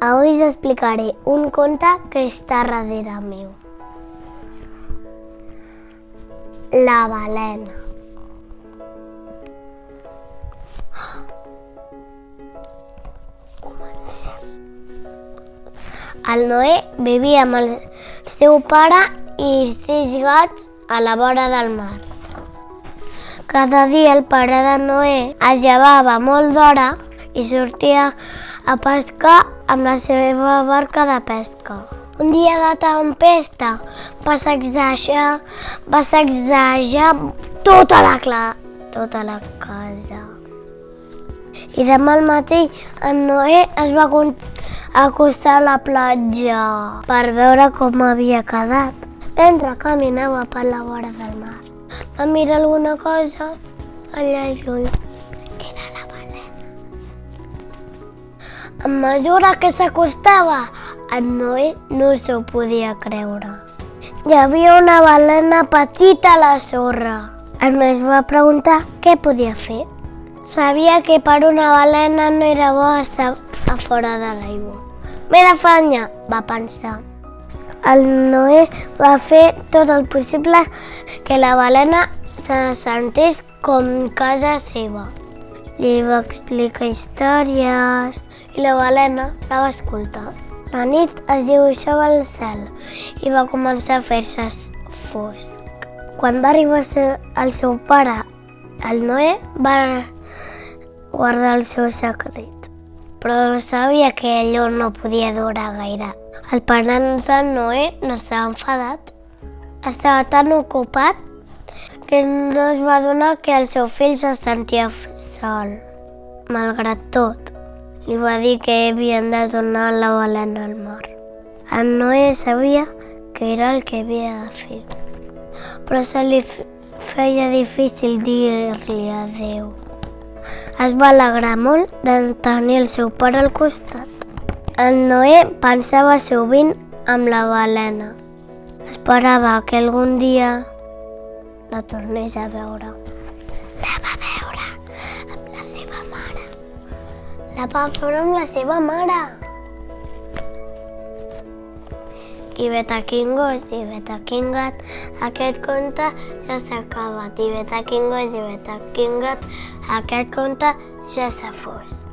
Avui us explicaré un conte que està darrere meu. La balena. Comencem. El Noé vivia amb el seu pare i 6 gats a la vora del mar. Cada dia el pare de Noé es llevava molt d'hora i sortia a pescar amb la seva barca de pesca. Un dia de tempesta va sacsejar tota la casa. I demà al matí en Noé es va acostar a la platja per veure com havia quedat. Mentre caminava per la vora del mar, va mirar alguna cosa allà lluny. Era la balena. A mesura que s'acostava, en Noé no s'ho podia creure. Hi havia una balena petita a la sorra. En Noé es va preguntar què podia fer. Sabia que per una balena no era bo estar a fora de l'aigua. M'he d'afanyar, va pensar. El Noé va fer tot el possible que la balena se sentís com casa seva. Li va explicar històries i la balena la va escoltar. La nit es dibuixava al cel i va començar a fer-se fosc. Quan va arribar el seu pare, el Noé va guardar el seu secret, però sabia que allò no podia durar gaire. El pare de Noé no estava enfadat. Estava tan ocupat que no es va adonar que el seu fill se sentia sol. Malgrat tot, li va dir que havien de donar la balena al mar. En Noé sabia que era el que havia de fer, però se li feia difícil dir-li adéu. Es va alegrar molt de tenir el seu pare al costat. El Noé pensava sovint amb la balena. Esperava que algun dia la tornés a veure. La va veure amb la seva mare. La va veure amb la seva mare. I vet aquí en gos, i vet aquí en gat, aquest conte ja s'ha acabat. I vet aquí en gos, i vet aquí en gat, aquest conte ja s'ha fos.